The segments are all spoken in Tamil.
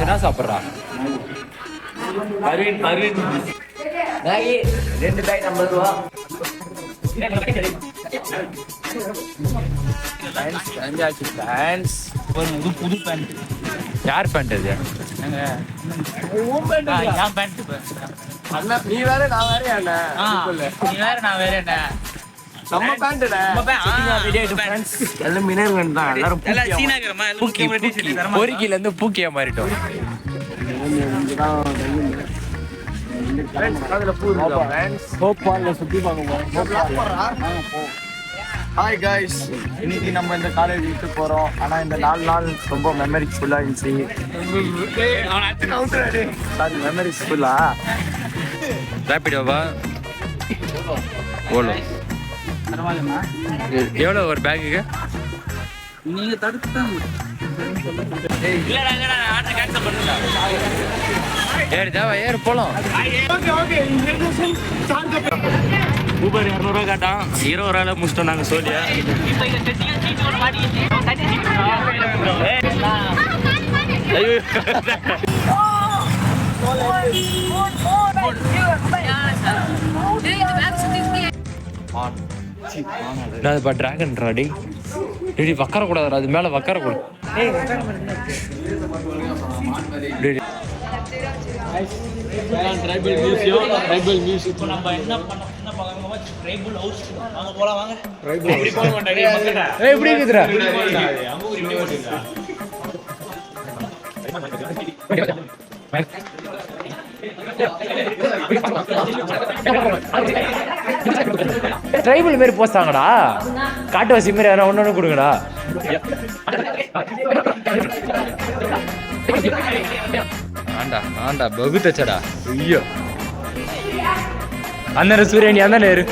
என்ன சாப்பிட்றா? மேகி 2 பேக் 50 ரூபா. புது பேண்ட். யார் பேண்ட் இது? நீ வேற நான் வேற என்ன? நீ வேற நான் வேற என்ன? நம்ம பேண்ட்டா. எல்லாம் மினர்வன் தான். எல்லாரும் பொறுக்கில இருந்து பூக்கியா மாறிட்டோம். ஹாய் கைஸ், இன்னைக்கு நம்ம இந்த காலேஜ் விட்டு போறோம். ஆனா இந்த 4 நாள் ரொம்ப மெமரிஸ் ஃபுல்லா இருந்துச்சு. மெமரிஸ் ஃபுல்லா. ரேபிடோவா ஓலோ எவ்வளோ ஒரு பேக்குக்கு? நீங்க தடுத்து ஏறு தேவா ஏறு போலாம். ஊபர் 200 ரூபா காட்டான். 20 ரூபாயில முடிச்சிட்டோம் நாங்க சோழியா. இப்போ டிராகன் ராடி டேடி உட்காரக்கூடாது, அது மேலே உட்காரக்கூடாது. ட்ரைபல் மியூசியம் நம்ம என்ன பண்ணோம்? ட்ரைபல் ஹவுஸ் வாங்க போலாம் வாங்க. இப்படி போக மாட்டாங்க. ஏய் இப்படி இருக்குதுடா. ட்ரைபல் மாரி போஸ்தாங்கடா. காட்டுவாசி மாரி யாரா ஒன்று கொடுங்கடா. ஆண்டா ஆண்டா பகுத்தச்சடா. ஐயோ அந்த சூரியன் நீ அந்த நேரு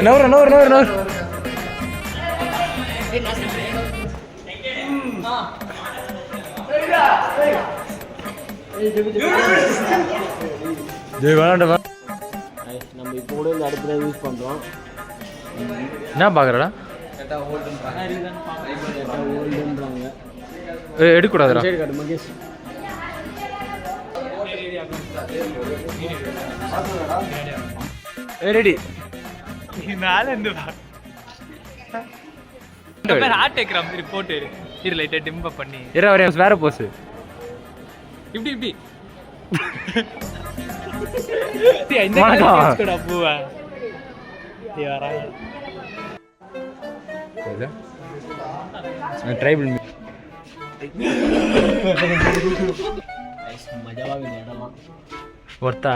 நவரு நவரு நவரு நவரு. நம்ம இப்போ கூட இந்த அடுப்புல யூஸ் பண்றோம். என்ன பாக்குறடா? எடுக்கூடாதுடா. ரெடி மேல இருந்து ஹார்ட் ஏக்குற மாதிரி போட்டு இரு லைட்டா டிம்ப பண்ணி இரு வரே வேற போஸ். இப்படி இப்படி பூவா ட்ரைபல் மஜாவாக இந்த இடம்லாம் ஒருத்தா.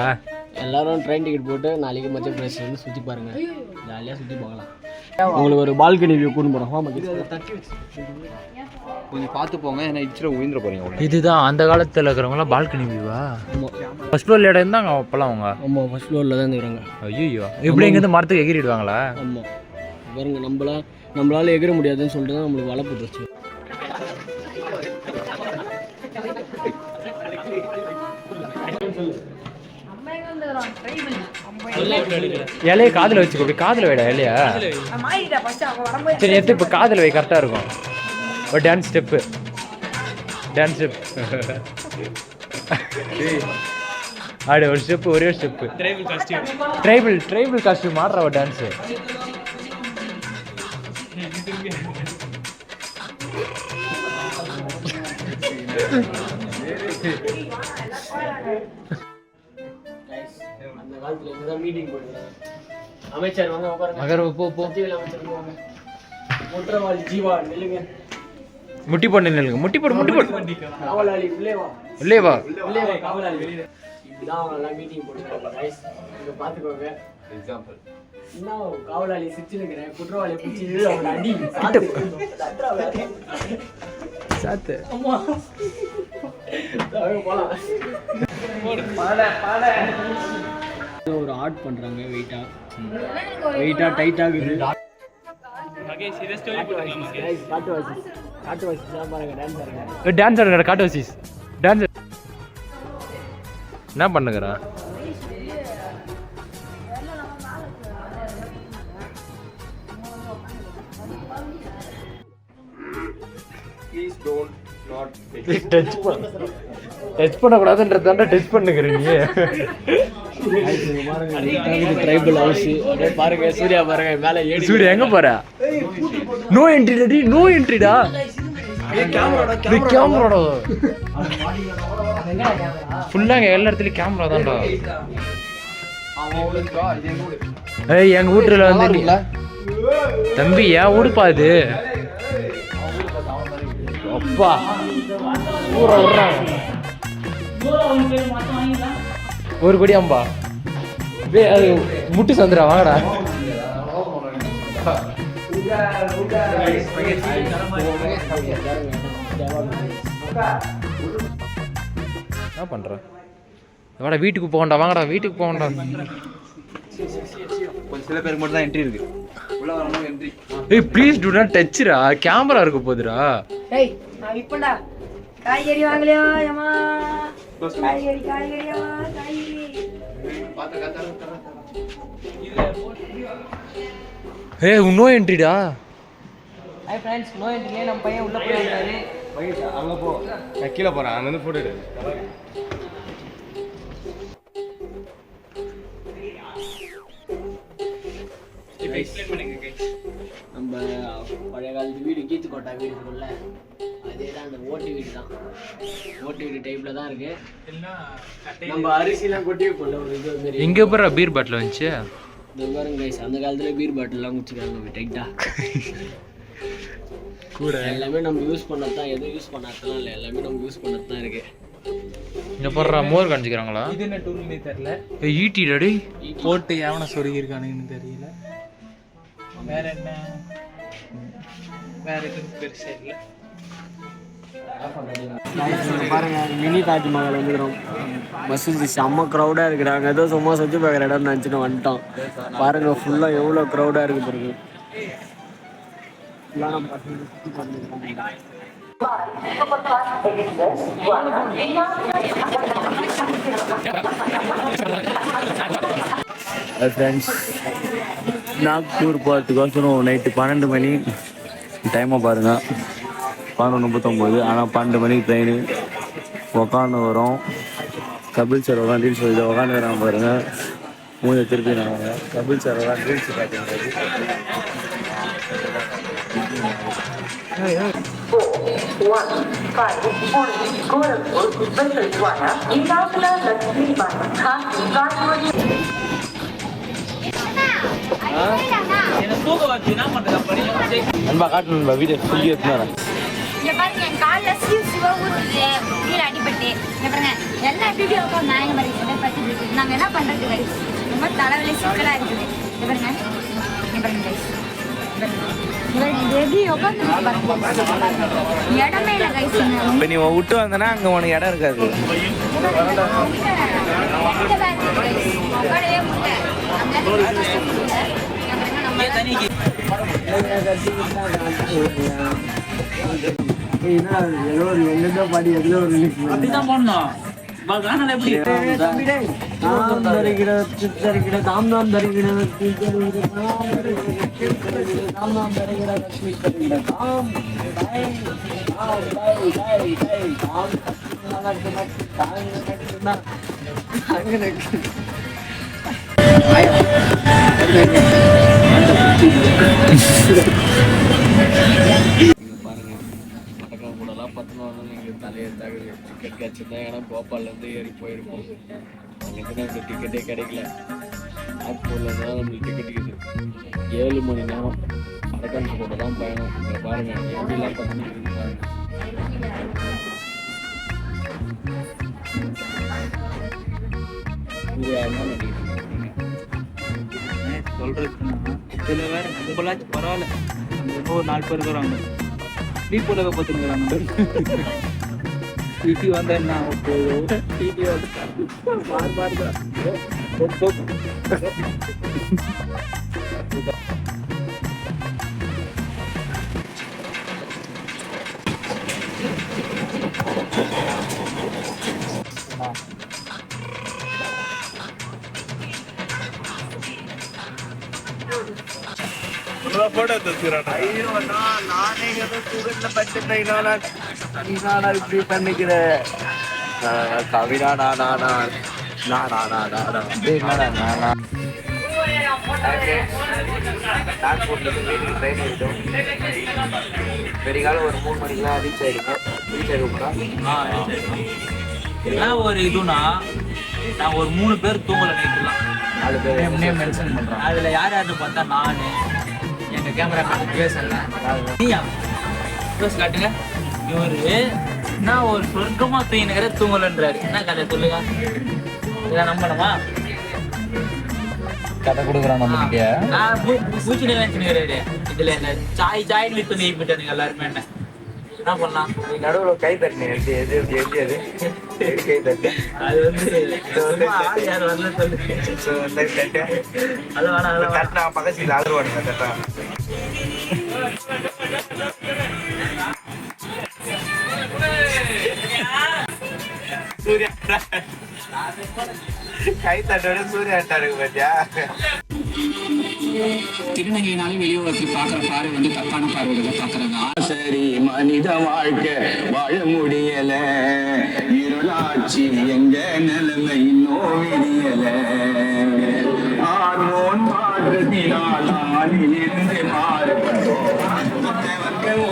எல்லாரும் ட்ரெயின் டிக்கெட் போட்டு நாளைக்கு மச்ச பிளேஸ் வந்து சுற்றி பாருங்க. ஜாலியாக சுற்றி பார்க்கலாம். உங்களுக்கு ஒரு பால்கனி வியூ கூட்டு போகிறோம். கொஞ்சம் பார்த்து போங்க, ஏன்னா இடிச்சிட உயிர்ந்துட போறீங்க. இதுதான் அந்த காலத்தில் இருக்கிறவங்களாம் பால்கனி வியூவா? ஆமாம், ஃபர்ஸ்ட் ஃப்ளோரில் இடம் இருந்தாங்க அப்போல்லாம் அவங்க. ஆமாம், ஃபர்ஸ்ட் ஃப்ளோரில் தான் இருக்கிறாங்க. ஐயோ இப்படி இங்கேருந்து மரத்துக்கு எகிரிடுவாங்களா? ஆமாம் பாருங்க, நம்மளால எகிர முடியாதுன்னு சொல்லிட்டு தான் நம்மளுக்கு வலை போட்டுருச்சு. இலைய காதில் வச்சுக்கோ. அப்படி காதில் வைடா இலையா. சரி எடுத்து இப்போ காதில் வை, கரெக்டாக இருக்கும். ஒரு டான்ஸ் ஸ்டெப்பு, டான்ஸ் ஸ்டெப். ஆடு ஒரு ஸ்டெப்பு, ஒரே ஒரு ஸ்டெப்பு. ட்ரைபிள் காஸ்டியூம் ஆடுற ஒரு டான்ஸு. அந்த காலத்துல இதுதான் மீட்டிங் போடுறாங்க. அமைச்சர் வாங்க உட்காருங்க. மகர போ போ. அமைச்சர் வாங்க. முற்றவாளி ஜீவா நில்லுங்க. முட்டி போட்டு நில்லுங்க. முட்டி போடு. காவலாளி உள்ளே வா. உள்ளே வா காவலாளி வெளியே. இப்படிதான் அவங்க எல்லாம் மீட்டிங் போடுறாங்க. கைஸ் இங்க பாத்துக்கோங்க. எக்ஸாம்பிள் இன்னும் காவலாளி சிரிச்சுன்னு குற்றவாளி பிடிச்சி அவனை அடி சாத்து. அம்மா போலாம். ஒரு ஆர்ட் பண்றாங்க. வெயிட்டா டைட்டா இருக்குது. காட்டு வாசி பாருங்க. டான்ஸ் ஆடுங்க. காட்டு வாசி டான்ஸ் என்ன பண்ணுகிறா? ப்ளீஸ் டோன்ட் நாட் டச் பண்ணக்கூடாதுன்றதாண்டா டச் பண்ணுகிற நீ. ட்ரைபல் ஹவுஸ் பாருங்க, சூர்யா பாருங்க மேலே ஏறி. சூர்யா எங்க போற? நோ என்ட்ரி, நோ என்ட்ரிடா. கேமராடா ஃபுல்லா எல்லா இடத்துலயும் கேமரா தான்டா. ஏய் எங்க வீட்டுல வந்து தம்பி ஏன் ஊடுப்பா இது? அப்பா ஊரா விடுறாங்க. ஒரு கோடி அம்பா அது முட்டு சந்திரா வாங்கடா. என்ன பண்ற? வாடா வீட்டுக்கு போகண்டா, வாங்கடா வீட்டுக்கு போகண்டா. சில பேருக்கு மட்டும் தான் என்ட்ரி இருக்கு. உள்ள வரணும் என்ட்ரி. ஏய் ப்ளீஸ் டு நாட் டச்ரா, கேமரா இருக்க போதுடா. டேய் நான் இப்படா காய்கறி வாங்கலையா ஏமா? காய்கறியா காய்கறி ஏய் நோ என்ட்ரிடா. ஹாய் ஃப்ரெண்ட்ஸ், நோ என்ட்ரிலே நம்ம பையன் உள்ள போய் வந்தாரு. அங்க போ, நான் கீழே போறேன், அங்க இருந்து போட்டோ எடு. நம்ம பழைய காலத்து வீடு கீத்து கோட்டா வீடு இருக்குல்ல, அதே தான் அந்த ஓட்டு வீடு தான். ஓட்டு வீடு டைப்ல தான் இருக்கு. நம்ம அரிசிலாம் கொட்டி வைப்போம்ல ஒரு இது மாதிரி. எங்க போற பீர் பாட்டில் வந்துச்சு? இந்த பாருங்க கைஸ், அந்த காலத்துல பீர் பாட்டில்லாம் குடிச்சிருக்காங்க டைட்டா. கூட எல்லாமே நம்ம யூஸ் பண்ணது தான், எதுவும் யூஸ் பண்ணாதலாம் இல்லை, எல்லாமே நம்ம யூஸ் பண்ணது தான் இருக்கு. இங்க போடுற மோர் காமிச்சிக்கிறாங்களா? இது என்ன டூல்னே தெரியல. ஈட்டி டாடி போட்டு எவனை சொருகி இருக்கானுன்னு தெரியல. வேற என்ன, வேற எதுவும் பெருசா இல்லை. பாருங்க மினி தாஜ்மஹால் வந்துக்கிறோம். மசூதி செம்ம க்ரௌடாக இருக்கிறாங்க. ஏதோ சும்மா சுற்றி பார்க்குற இடம் நினச்சிட்டு வந்துட்டோம். பாருங்க ஃபுல்லாக எவ்வளோ க்ரௌடாக இருக்குது பாருங்க. ஃப்ரெண்ட்ஸ், நாக்பூர் போகிறதுக்கோசரம் நைட்டு 12 மணி டைமை பாருங்கள், 11:39. ஆனால் 12 மணிக்கு ட்ரெயின் உக்காந்து வரோம். கபில் சார் உட்காந்து ரீல்ஸ் சொல்லி உட்காந்துக்கிறாங்க பாருங்கள். மூணு திருப்பி நாங்கள் கபில் சார் உட்காந்து ரீல்ஸ் பார்த்துருக்காரு. நண்பா காட்டு நண்பா, வீடியோ சொல்லி எடுத்துனாரன். இங்க பாருங்க, என் கால்ல சிவா ஊத்துது, கீழே அடிபட்டு. இங்க பாருங்க எல்லா வீடியோ நாயங்க மாதிரி பத்தி நாங்க என்ன பண்றது கைஸ்? ரொம்ப தலைவலி சிக்கலா இருக்குது. இங்க பாருங்க, இங்க பாருங்க கைஸ், இது எப்படி உட்காந்து இடமே இல்லை கைஸ். இப்போ நீ விட்டு வந்தனா அங்கே உனக்கு இடம் இருக்காது. அப்படிதான் போடணும். தலையெழுத்தாகுது. டிக்கெட் கிடச்சிருந்தா ஏன்னா போபால்லேருந்து ஏறி போயிருப்போம். அன்றைக்கு நம்மளுக்கு டிக்கெட்டே கிடைக்கல. நாக்பூர்லேருந்து தான் நம்மளுக்கு டிக்கெட் இருக்குது. 7 மணி நேரம் அரக்கான்ஸ் கூட தான் பயணம். இங்கே பாருங்கள் எப்படிலாம் பண்ணிட்டு பாருங்க. இது என்ன பண்ணிட்டு சொல்றதுன்னா சில பேர் நம்மளாச்சும் பரவாயில்ல, நம்ம ஒரு 4 பேர் இருக்கிறாங்க. டீப்போல பார்த்துக்கிறாங்க. டிடி வந்தா என்ன போதும், டிடி வந்து போட்டோ எடுத்துக்கிறான். ஐயோ நானே ஏதோ தூக்கத்துல படுத்துட்டேன். நானா இப்படி பண்ணிக்கிறேன். கவிதா நானா பெரிகாலம் ஒரு 3 மணிக்கெல்லாம் ரீச் ஆயிடுங்க. என்ன ஒரு இதுனா நான் ஒரு 3 பேர் தூங்கல நைட்டுலாம். 4 பேர் நேம் மென்ஷன் பண்றோம். அதுல யார் பார்த்தா நானு எங்க கேமரா பேசல. நீயா பேச காட்டுங்க. இவரு நான் ஒரு சொர்க்கமா தூங்கினுக்கிற தூங்கலன்றாரு. என்ன கதை சொல்லுங்க, இதை நம்பணுமா? கதை கொடுக்குறான் நம்ம கிட்ட. நான் பூச்சி நினைச்சுக்கிறாரு. இதுல என்ன சாய்னு வித்து நெய் போட்டானுங்க எல்லாருமே. என்ன பண்ணலாம்? நீ நடுவில் கை தட்டினேன். எது கை தட்டேன். அது யார் வரல சொல்லு. அது வேணாம் தட்டினா பக்கத்தில் ஆதரவானுங்க தட்டா. சூர்யா கை தட்டோட சூர்யா இருக்கு பாத்தியா? திருநங்கைனாலே வெளியுறவுக்கு பாக்குற பார்வை வந்து தப்பான பார்வைகளை பாக்குறாங்க. சரி மனித வாழ்க்கை வாழ முடியல, இருளாட்சி எங்க நிலைமை நோவியல, ஹார்மோன் மாற்றத்தினால் ஆணிலிருந்து மாறுபடும்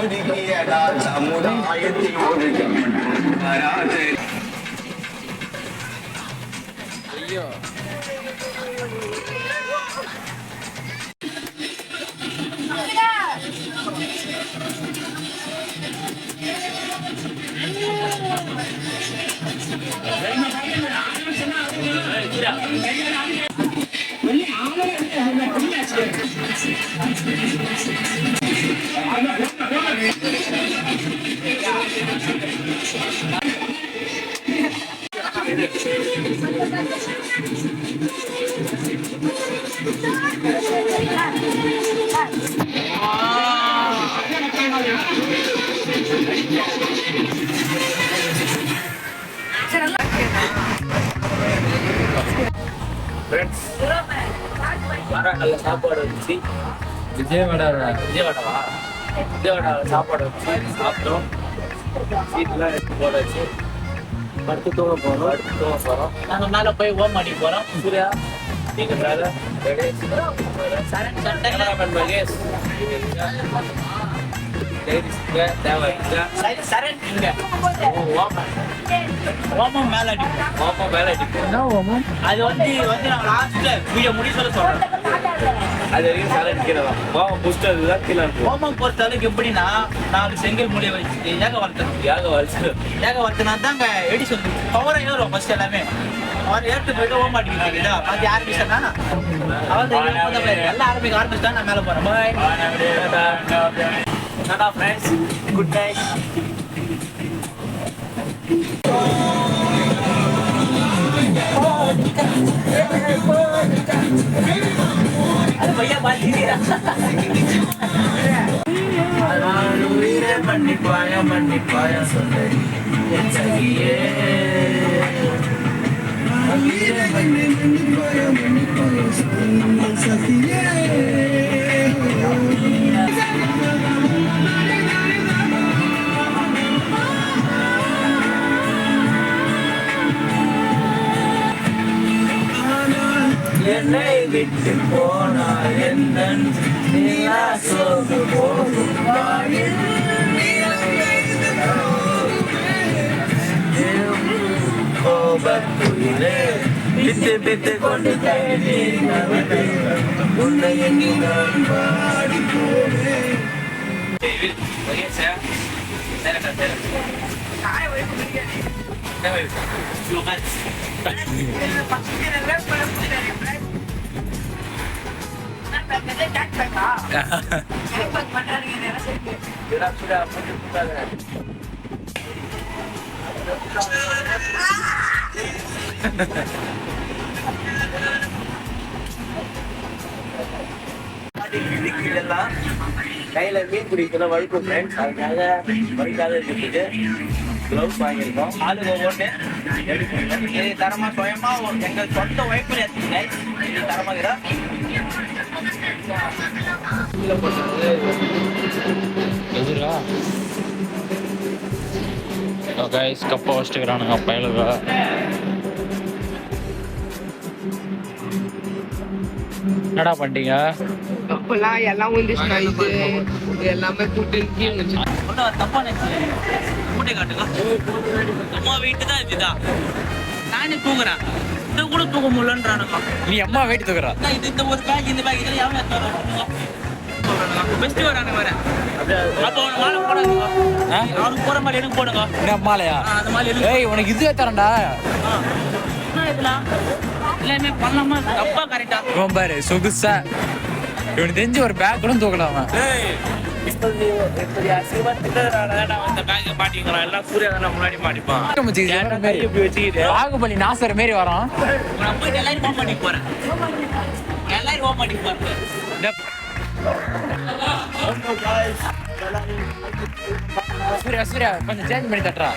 ஒதுக்கியதால் சமுதாயத்தில் ஒதுக்கப்படும் சராசரி. ஐயோ நல்ல சாப்பாடு வச்சு விஜயவாடாவா சாப்பாடு வச்சு சாப்பிட்டோம். சீட்லாம் எடுத்து போடாச்சு. படுத்து தூங்க போறோம். நாங்கள் மேலே போய் ஓம் அடி போறோம். சூர்யா நீங்க சரண் மகேஷ் சரண் இங்க ஓமம் மேல அடிப்போம். அது வந்து நான் லாஸ்ட்ல வீடியோ முடி சொல்றேன். அது வரைக்கும் சரண் கீழே தான். புஸ்டர் கீழே. ஓமம் பொறுத்த அளவுக்கு எப்படின்னா 4 செங்கல் மூலியை வச்சு ஏக வளர்த்தனா தான் அங்கே எடி சொல்லு பவரை ஏறும். ஃபர்ஸ்ட் எல்லாமே அவர் ஏற்று போயிட்டு ஓம் அடிக்கிறாங்க. அது ஆரம்பிச்சா அவன் எல்லாம் ஆரம்பிச்சா நான் மேலே போறேன். Bye friends, good night. அது பையா பாத்தீங்களா? மன்னிப்பாயா சொல்ல என்னை விட்டு போனால் என்ன கோபத்துயிலே விட்டு விட்டு கொண்டு உன்னை எண்ணி நான் பாடி போவேன். கையில மீன் பிடிக்கலாம் வழுக்கும் ஃப்ரெண்ட்ஸ். அதுக்காக வழுக்காத இருக்குது க்ளவுஸ் வாங்கியிருக்கோம். ஆளுங்க ஒவ்வொன்று இது தரமா சுயமா எங்கள் சொந்த ஒய்ஃபில் எடுத்துங்க. இது தரமாகிறா எதுரா கைஸ் கப்பை வச்சுக்கிறானுங்க பயலுங்க. என்னடா பண்ணிட்டீங்க? அப்பெல்லாம் எல்லாம் வந்துச்சுண்ணா. இது எல்லாமே கூட்டு தப்பா நினைச்சு மூட்டை காட்டுங்க. அம்மா வீட்டு தான் இதுதான். நானே தூங்குறேன். இது கூட தூங்க முடியலன்றானுங்க. நீ அம்மா வெயிட் தூக்குறா? இது இந்த ஒரு பேக் இந்த பேக் இதெல்லாம் எவ்வளோ தருவாங்க? பெஸ்ட் வரானுங்க வேற. அப்போ அவன் மாலை போடாதுங்க. அவனுக்கு போற மாதிரி எனக்கு போடுங்க. என்ன மாலையா? அந்த மாதிரி ஏய் உனக்கு இதுவே தரேன்டா. என்ன இதெல்லாம் எல்லாமே பண்ணலாமா? தப்பா கரெக்டா? இவன் பாரு சொகுசா. இவனுக்கு தெரிஞ்சு ஒரு பேக் கூட தூக்கலாம் அவன். பாகுபலி நாசர் மாரி வரோம். எல்லாரும் ஓம் பண்ணிட்டு போறேன். எல்லாரும் ஓம் பண்ணிட்டு போறேன். சூர்யா சூர்யா கொஞ்சம் சேஞ்ச் பண்ணி தட்டுறா.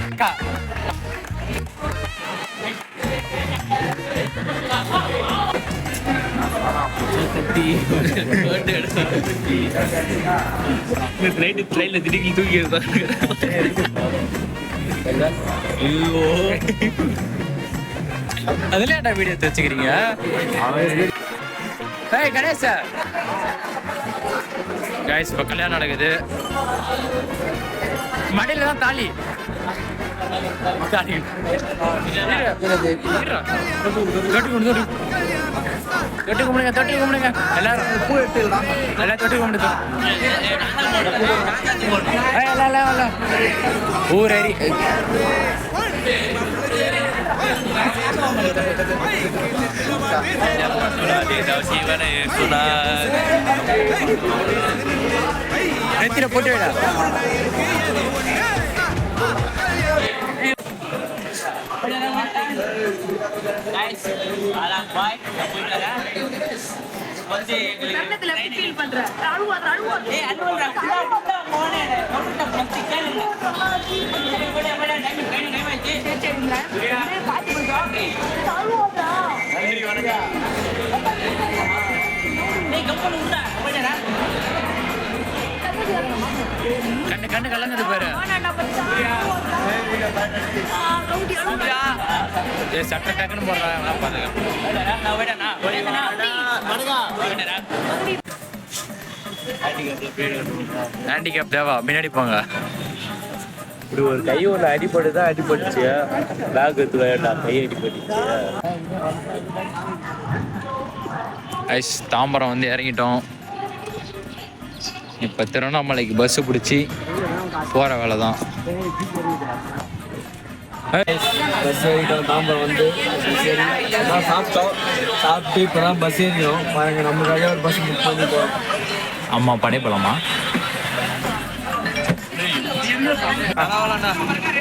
ட்ரெயின்ல திடீர்னு தூக்கி அதுல என்ன வீடியோ எடுத்து வச்சுக்கிறீங்க? ஏய் கணேஷ் கைஸ் இப்போ கல்யாணம் நடக்குது. மடியில தான் தாலி. கட்டி கும்பிடுங்க தொட்டி கும்பிடுங்க எல்லாரும் பூ எடுத்துக்கலாம். எல்லாம் தொட்டி கும்பிடுங்க. ஊரேறி நெத்தில போட்டு விடா. கண்ணு கண்ணு கலங்குது பாரு. சட்ட டக்குன்னு போடுறாங்க. ஹேண்டிகேப் தேவா முன்னாடி போங்க. இப்படி ஒரு கை ஒன்று அடிபட்டுதான் அடிபட்டுச்சு. பேக் எடுத்து வேண்டாம் கை அடிபட்டுச்சு. ஐஸ் தாம்பரம் வந்து இறங்கிட்டோம். இப்போ திருவண்ணாமலைக்கு பஸ்ஸு பிடிச்சி போகிற வேலை தான். பஸ் ஏறிட்டோம். தாம்பரம் வந்து சரி அதான் சாப்பிட்டோம். சாப்பிட்டு இப்போ தான் பஸ் ஏறிடும். பாருங்க நமக்காக ஒரு பஸ் புக் பண்ணிட்டோம். அம்மா படை போலாமா? தரவாலண்ணா.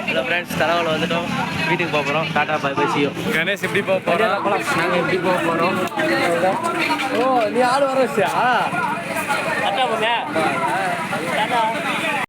ஹலோ ஃப்ரெண்ட்ஸ், தரவால வந்துட்டோம். வீட்டுக்கு போக போகிறோம். Tata bye bye see you. Ganesh எப்படி போக போகிறோம்? நாங்கள் எப்படி போக போகிறோம்? ஓ நீ ஆள் வர வச்சியா? டாட்டா போங்க. டாட்டா